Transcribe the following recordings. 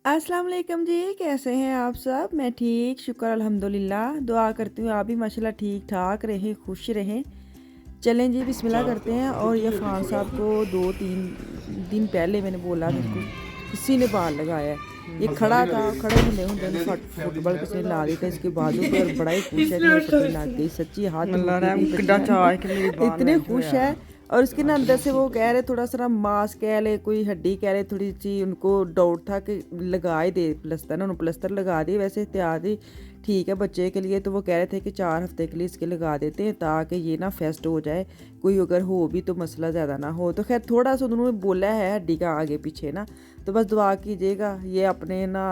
अस्सलाम वालेकुम जी, कैसे हैं आप सब? मैं ठीक, शुक्र अल्हम्दुलिल्लाह। दुआ करती हूँ आप भी माशाल्लाह ठीक-ठाक रहें, खुश रहें। चलें जी बिस्मिल्लाह अच्छा, करते हैं। आपको और ये कितने फ़ान बच्चे साहब वैसे? को 2-3 दिन पहले मैंने बोला था इसको, हुँ, किसी ने बाल लगाया है। ये ਬਸ खड़ा ਸਾਰੀ था, ਗੱਲ खड़े ਇਹ ਹੁੰਦੇ-ਹੁੰਦੇ ਉਹਨੂੰ ਕਹਿੰਦੇ ਦੀ ਫੈਮਿਲੀ 'ਚ फुटबॉल ਹੈ किसी कोई ने ला ਨਾਲ दी था ਰਿਸ਼ਤੇ इसके बाजू पे और बड़ा ही खुश है कि मेरे पट्टी लग गई। सच्ची हाथ अल्लाह रोती रहम थी किड्डा बच्चियाँ चाऽ है कि मेरे बाल इतने वैंच खुश होया। है। और उसके ना ਅੱਛਾ अंदर से मौसी वो कह पुੱਛੋ रहे थोड़ा सा मांस कह ले, कोई हड्डी कह ले, थोड़ी सी उनको डाउट था कि लगा ही दे प्लस्तर ना, उन्होंने प्लस्तर लगा दिए। वैसे एहतियात ही ठीक है बच्चे के लिए, तो वो कह रहे थे कि 4 हफ्ते के लिए इसके लगा देते हैं ताकि ये ना फेस्ट हो जाए, कोई अगर हो भी तो मसला ज़्यादा ना हो। तो खैर थोड़ा सा उन्होंने बोला है हड्डी का आगे पीछे ना, तो बस दुआ कीजिएगा ये अपने ना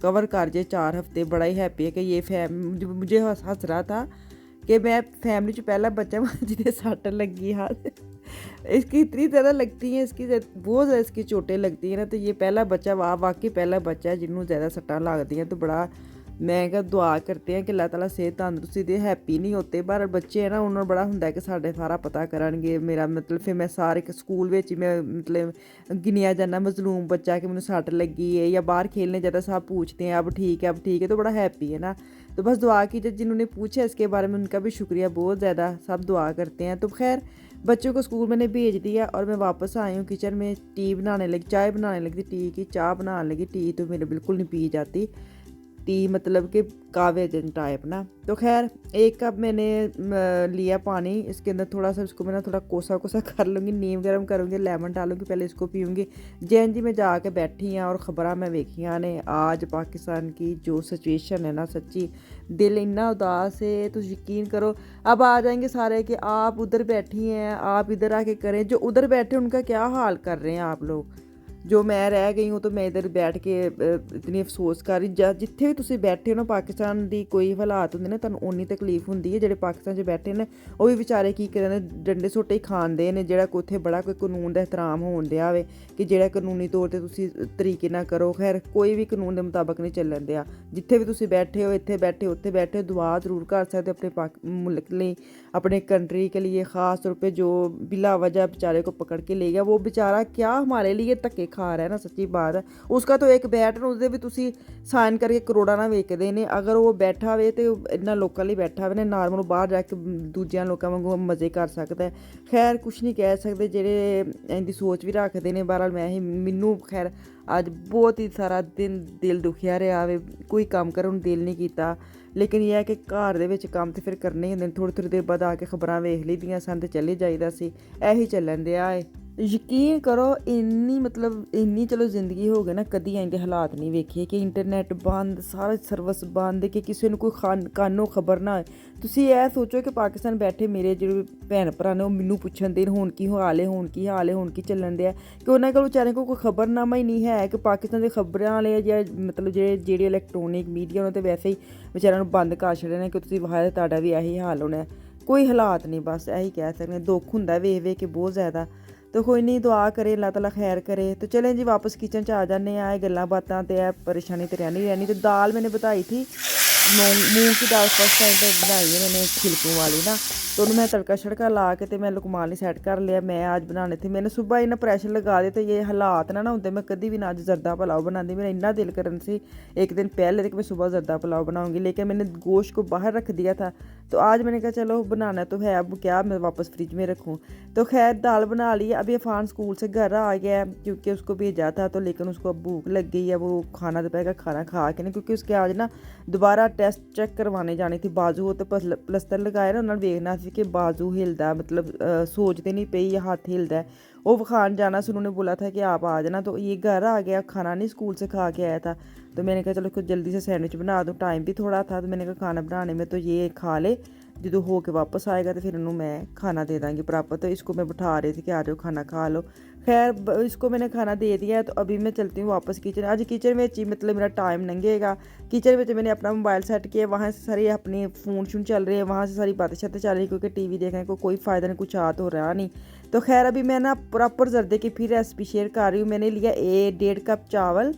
कवर कर जाए 4 हफ्ते। बड़ा ही हैप्पी है कि ये मुझे हंस रहा था कि मैं फैमिली च पहला बच्चा जिन्हें सट लगी हाथ इसकी इतनी ज़्यादा लगती हैं, बहुत ज़्यादा इसकी चोटें लगती हैं ना, तो ये पहला बच्चा वाकई पहला बच्चा है जिन्होंने ज़्यादा सट्टां लगती हैं। तो बड़ा मैं क्या दुआ करते हैं कि अल्लाह ताला सेहत तंदरुस्ती दे। हैप्पी नहीं होते पर बच्चे है ना, उन्होंने बड़ा ਹੁੰਦਾ कि साढ़े सारा पता करनगे मेरा, मतलब फिर मैं सारे स्कूल ਵਿੱਚ मैं मतलब गिनिया जाना मजलूम बच्चा कि मैंने सट लगी है, या बाहर खेलने जाता सब पूछते हैं अब ठीक है अब ठीक है, तो बड़ा हैप्पी है ना। तो बस दुआ कीजिए जिन्होंने पूछा इसके बारे में, उनका भी शुक्रिया बहुत ज़्यादा, सब दुआ करते हैं। तो खैर बच्चों को स्कूल मैंने भेज दिया और मैं वापस आई हूँ किचन में, टी बनाने लगी, चाय बनाने लगी थी, टी की चाय बनाने लगी। टी तो मेरे बिल्कुल नहीं पी जाती, टी मतलब कि कावे जन टाइप ना। तो खैर 1 कप मैंने लिया पानी, इसके अंदर थोड़ा सा इसको मैं ना थोड़ा कोसा कोसा कर लूँगी, नीम गर्म करूँगी, लेमन डालूँगी, पहले इसको पीऊँगी। जैन जी मैं जाके बैठी हैं और ख़बरां मैं वेखियां ने आज पाकिस्तान की जो सिचुएशन है ना, सच्ची दिल इन्ना उदास है, तो यकीन करो अब आ जाएंगे सारे कि आप उधर बैठी हैं, आप इधर आके करें, जो उधर बैठे उनका क्या हाल कर रहे हैं आप लोग। जो मैं रह गई हूँ तो मैं इधर बैठ के इतनी अफसोस कर रही। जिੱਥੇ ਵੀ ਤੁਸੀਂ ਬੈਠੇ ਹੋ ਨਾ, ਪਾਕਿਸਤਾਨ ਦੀ ਕੋਈ ਹਾਲਾਤ ਹੁੰਦੇ ਨੇ ਤੁਹਾਨੂੰ ਓਨੀ ਤਕਲੀਫ ਹੁੰਦੀ ਹੈ। ਜਿਹੜੇ ਪਾਕਿਸਤਾਨ 'ਚ ਬੈਠੇ ਨੇ ਉਹ ਵੀ ਵਿਚਾਰੇ ਕੀ ਕਰਦੇ ਨੇ, ਡੰਡੇ ਸੋਟੇ ਹੀ ਖਾਂਦੇ ਨੇ। ਜਿਹੜਾ ਕੋਈ ਉੱਥੇ ਬੜਾ ਕੋਈ ਕਾਨੂੰਨ ਦਾ ਇਹਤਰਾਮ ਹੋਣ ਦਿਆ ਵੇ ਕਿ ਜਿਹੜਾ ਕਾਨੂੰਨੀ ਤੌਰ ਤੇ ਤੁਸੀਂ ਤਰੀਕੇ ਨਾਲ ਕਰੋ। ਖੈਰ ਕੋਈ ਵੀ ਕਾਨੂੰਨ ਦੇ ਮੁਤਾਬਕ ਨਹੀਂ ਚੱਲਣ ਦਿਆ। ਜਿੱਥੇ ਵੀ ਤੁਸੀਂ ਬੈਠੇ ਹੋ, ਇੱਥੇ ਬੈਠੇ ਉੱਥੇ ਬੈਠੇ, ਦੁਆ ਜ਼ਰੂਰ ਕਰ ਸਕਦੇ ਆਪਣੇ मुल्क लिए, अपने कंट्री के लिए, ख़ास तौर पे जो बिला वजह बेचारे को पकड़ के ले गया। वो बेचारा क्या हमारे लिए धक्के खा रहा है ना, सच्ची बात है। उसका तो एक बैठ ना उसदे भी तुसी साइन करके करोड़ां ना वेचदे ने। अगर वो बैठा वे तो इन्ना लोकां लई बैठा वे ने, नॉर्मल बाहर जाके दूजियां लोकां वांगू मज़े कर सकदा है। खैर कुछ नहीं कह सकदे जेह्ड़े इंदी सोच भी रखदे ने। बहरहाल मैनू खैर अज बहुत ही सारा दिन दिल दुखिया रहा वे, कोई कम्म करन दिल नहीं कीता। लेकिन यह है कि घर दे विच कम्म ते फिर करने ही हुंदे ने। थोड़ी थोड़ी देर बाद आके खबरां वेख लईदियां सन ते चले जाईदा सी, ਇਹੀ ਚੱਲਣ ਦਿਆ ਏ। ਯਕੀਨ ਕਰੋ ਇੰਨੀ ਮਤਲਬ ਇੰਨੀ ਚਲੋ ਜ਼ਿੰਦਗੀ ਹੋ ਗਈ ਨਾ, ਕਦੀ ਇੰਦੇ ਹਾਲਾਤ ਨਹੀਂ ਵੇਖੇ ਕਿ ਇੰਟਰਨੈਟ ਬੰਦ, ਸਾਰਾ ਸਰਵਿਸ ਬੰਦ, ਕਿ ਕਿਸੇ ਨੂੰ ਕੋਈ ਕਾਨੋਂ ਖਬਰ ਨਾ ਹੋਏ। ਤੁਸੀਂ ਇਹ ਸੋਚੋ ਕਿ ਪਾਕਿਸਤਾਨ ਬੈਠੇ ਮੇਰੇ ਜਿਹੜੇ ਭੈਣ ਭਰਾ ਨੇ ਉਹ ਮੈਨੂੰ ਪੁੱਛਣ ਦੇ ਹੁਣ ਕੀ ਹਾਲ ਹੈ, ਹੁਣ ਕੀ ਹਾਲ ਹੈ, ਹੁਣ ਕੀ ਚੱਲਣ ਦਿਆ, ਕਿ ਉਹਨਾਂ ਕੋਲ ਵਿਚਾਰਿਆਂ ਕੋਲ ਕੋਈ ਖਬਰਨਾਮਾ ਹੀ ਨਹੀਂ ਹੈ ਕਿ ਪਾਕਿਸਤਾਨ ਦੇ ਖਬਰਾਂ ਵਾਲੇ ਜਾਂ ਮਤਲਬ ਜਿਹੜੇ ਇਲੈਕਟ੍ਰੋਨਿਕ ਮੀਡੀਆ ਉਹਨਾਂ 'ਤੇ ਵੈਸੇ ਹੀ ਵਿਚਾਰਿਆਂ ਨੂੰ ਬੰਦ ਕਰ ਛੱਡੇ ਨੇ ਕਿ ਤੁਸੀਂ ਵਾਹ ਤੁਹਾਡਾ ਵੀ ਇਹੀ ਹਾਲ ਹੋਣਾ। ਕੋਈ ਹਾਲਾਤ ਨਹੀਂ, ਬਸ ਇਹੀ ਕਹਿ ਸਕਦੇ। ਦੁੱਖ ਹੁੰਦਾ ਵੇਖ ਵੇਖ ਕੇ ਬਹੁਤ ਜ਼ਿਆਦਾ। तो कोई नहीं, दुआ करे अल्लाह ताला खैर करे। तो चलें जी वापस किचन च आ जाने। आए गल्लां बातां ते परेशानी तो रहनी। तो दाल मैंने बताई थी, मूंग की दाल फर्स्ट टाइम तो बनाई है मैंने छिलकों वाली ना। तो उन्हें मैं तड़का शड़का ला के तो मैं लुकमान ही सैट कर लिया। मैं आज बनाने थे, मैंने सुबह इन्ना प्रेशर लगा दिया। तो ये हालात ना होंगे मैं कभी भी ना अज जरदा पुलाव बनाती। मेरा इन्ना दिल करन सी एक दिन पहले कि मैं सुबह जरदा पुलाव बनाऊंगी, लेकिन मैंने गोश्त को बाहर रख दिया था। तो आज मैंने कहा चलो बनाना तो है, अब क्या मैं वापस फ्रिज में रखूँ। तो खैर दाल बना ली। अभी अफान स्कूल से घर आ गया है क्योंकि उसको भेजा था, तो लेकिन उसको अब भूख लग गई है। वो खाना दोपहर का खाना खा के नहीं, क्योंकि उसके आज ना दोबारा टेस्ट चेक करवाने जानी थी। बाजू तो प्लस्तर लगाया ना, उन्होंने देखना सी कि बाजू हिलदा, मतलब सोचते नहीं पई या हाथ हिलदा है। वो खान जाना से उन्होंने बोला था कि आप आ जाना। तो ये घर आ गया, खाना नहीं स्कूल से खा के आया था। तो मैंने कहा चलो कुछ जल्दी से सैंडविच बना दूँ, टाइम भी थोड़ा था। तो मैंने कहा खाना बनाने में तो ये खा ले, जो हो के वापस आएगा तो फिर इन्हों मैं खाना दे दाँगी प्रॉपर। तो इसको मैं बिठा रही थी कि आ जाओ खाना खा लो। खैर इसको मैंने खाना दे दिया है। तो अभी मैं चलती हूँ वापस किचन। आज किचन में ही मतलब मेरा टाइम लंघेगा। किचन में मैंने अपना मोबाइल सेट किया, वहाँ से सारी अपनी फ़ोन शून चल रही है, वहाँ से सारी बातें शातें चल रही है, क्योंकि टीवी देखने को कोई फ़ायदा नहीं, कुछ आ तो रहा नहीं। तो खैर अभी मैं ना प्रॉपर जर्दे की फिर रेसिपी शेयर कर रही हूँ। मैंने लिया 1.5 कप चावल,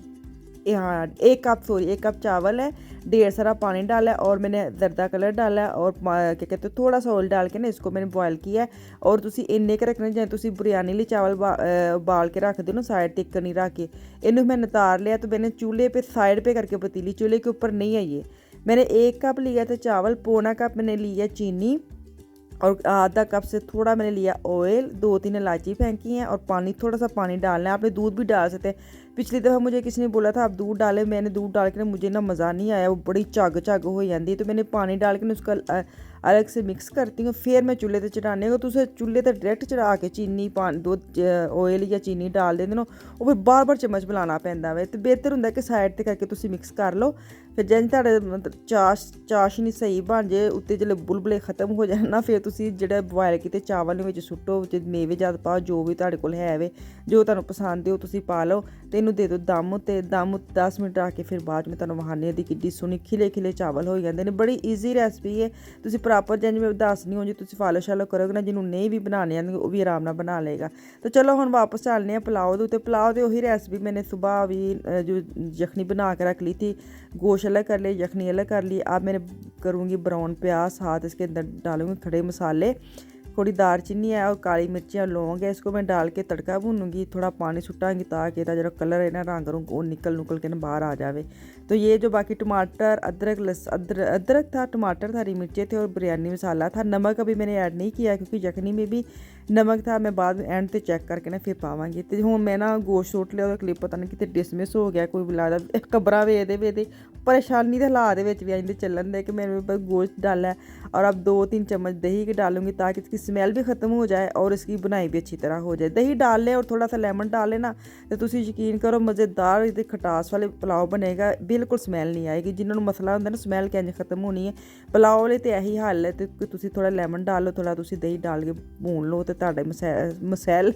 हाँ 1 कप सॉरी 1 कप चावल है, ढेर सारा पानी डाला है और मैंने जर्दा कलर डाला है और क्या कहते हैं थोड़ा सा ऑयल डाल के ना इसको मैंने बॉयल किया है। और तुसी इन्ने के रखने जाए तुसी बिरयानी लिए चावल बाल के रख दो ना साइड तक नहीं रख के, इन्हें मैंने उतार लिया। तो मैंने चूल्हे पे साइड पे करके पतीली चूल्हे के ऊपर नहीं है ये। मैंने 1 कप लिया था चावल, पौना कप मैंने लिया चीनी और आधा कप से थोड़ा मैंने लिया ऑयल, 2-3 इलायची फेंकी हैं और पानी, थोड़ा सा पानी डालना है। आपने दूध भी डाल सकते हैं। पिछली दफ़ा मुझे किसी ने बोला था आप दूध डालें, मैंने दूध डाल के ना मुझे ना मज़ा नहीं आया, वो बड़ी झग झग हो जाती है। तो मैंने पानी डाल के ना उसका अलग से मिक्स करती हूँ, फिर मैं चूल्हे ते चढ़ाने को। तुसें चूल्हे ते डायरैक्ट चढ़ा के चीनी पानी दुद्ध ऑयल या चीनी डाल देंदे ना, वो फिर बार बार चम्मच मिलाना पैंदा वे। तो बेहतर हुंदा कि साइड ते करके तुसीं मिक्स कर लो। फिर जिंज तुहाडे मतलब चाशनी सही बन जाए, उत्ते जिसले बुलबुले खत्म हो जाए ना, फिर तुसीं जेह्ड़े बॉयल कीते चावल विच सुੱਟੋ, मेवे जद पाओ, जो भी तुहाडे कोल है वे, जो तुहानूं पसंद है वो तुसीं पा लो। तो इनू दे दो दम, ते दम 10 मिनट रख के फिर बाद में तुहानूं वखाने दी किड्डी सोहनी खिले खिले चावल हो जाते हैं। बड़ी ईजी रैसपी है, तुसीं प्रॉपर जिंज मैं दसनी हो जी तुसीं फॉलो शालो करोगे ना, जिन्होंने नहीं भी बनाने आंदे वो भी आराम नाल बना लेगा। तो चलो हुण वापस चलने हैं पुलाव दे उत्ते। पुलाव दी वही रैसपी मैंने सुबह भी जो यखनी बना के रख ली थी, गोश्त अलग कर लिया, यखनी अलग कर ली। अब मैंने करूँगी ब्राउन प्याज, साथ इसके अंदर डालूँगी खड़े मसाले, थोड़ी दालचीनी है और काली मिर्ची और लौंग है, इसको मैं डाल के तड़का भूनूंगी। थोड़ा पानी सुटांगी ताकि इसका जो कलर है ना, रंग रूंग वो निकल के ना बाहर आ जाए। तो ये जो बाकी टमाटर, अदरक था, टमाटर था, हरी मिर्चें थे और बिरयानी मसाला था। नमक अभी मैंने ऐड नहीं किया क्योंकि यखनी में भी नमक था, मैं बाद में एंड पे चेक करके ना फिर पावांगी। तो हुण मैं ना गोश्त सुट लिया, क्लिप पता नहीं कितने डिसमिस हो गया, कोई लगता कबरा वे परेशानी के हालात भी आइंदे चलन दे कि मैंने बस गोश्त डाला है। और अब 2-3 चम्मच दही के डालूंगी ताकि इसकी स्मेल भी ख़त्म हो जाए और इसकी बनाई भी अच्छी तरह हो जाए। दही डाल लें और थोड़ा सा लेमन डाल लेना, तो तुसीं यकीन करो मज़ेदार ये खटास वाले पुलाव बनेगा, बिल्कुल स्मैल नहीं आएगी। जिन्होंने मसला होंदा ना स्मैल किंज खत्म होनी है, पुलाव वाले तो यही हल है। तो तुसीं थोड़ा लेमन डाल लो, थोड़ा तुसीं दही डाल के भून लो, तो तुहाडे मसैल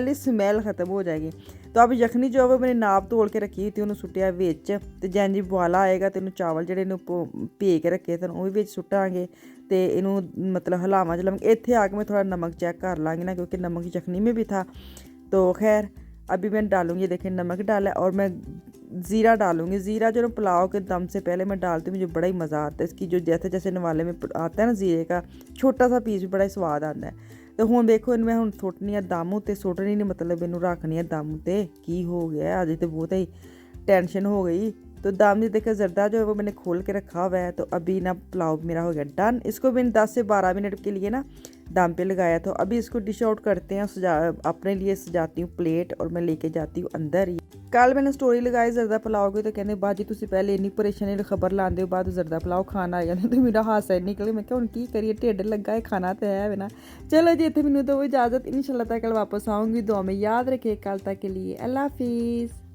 की स्मैल खत्म हो जाएगी। तो अब यखनी जो है मैंने नाप तोल के रखी थी, उन्होंने सुट्टिया विच, तो जैंजी बुआला आएगा तो इन्हूं चावल जिहड़े ने भे के रखे थे वो भी विच सुट्टांगे। तो इनू मतलब हिलावा जलावांगे। इत्थे आके मैं थोड़ा नमक चेक कर लाँगी ना, क्योंकि नमक यखनी में भी था। तो खैर अभी मैं डालूँगी, देखिए नमक डाला और मैं ज़ीरा डालूँगी। ज़ीरा जो पुलाव के दम से पहले मैं डालती हूँ, मुझे बड़ा ही मज़ा आता है इसकी, जो जैसे जैसे नवाले में आता है ना ज़ीरे का छोटा सा पीस भी बड़ा ही स्वाद आता है। तो हुण देखो इनमें हुण सुट्टनी है दम उत्ते, सुट्टनी नहीं मतलब इनू रखनी है दम उत्ते। की हो गया अज तो बहुत ही टेंशन हो गई। तो दम जी देखो जर्दा जो है वो मैंने खोल के रखा हुआ है। तो अभी ना पुलाव मेरा हो गया डन। इसको मैंने 10 से 12 मिनट के लिए ना दम पे लगाया। तो अभी इसको डिश आउट करते हैं, अपने लिए सजाती हूँ प्लेट और मैं लेके जाती हूँ अंदर ही। कल मैंने स्टोरी लगाई जर्दा पुलाव की, तो कहते बाजी तुसीं पहले इन्नी परेशानी खबर लाते हो, बाद जर्दा पुलाव खाना आ जाता। तो मेरा हासा निकले, मैं क्या हुण की करिए, ढिड लगा है, खाना तो है ना। चलो जी इत्थे मैनूं दो इजाज़त, इंशाअल्लाह तक कल वापस आऊँगी। दुआ में याद रखिए, कल तक के लिए अल्लाह हाफिज़।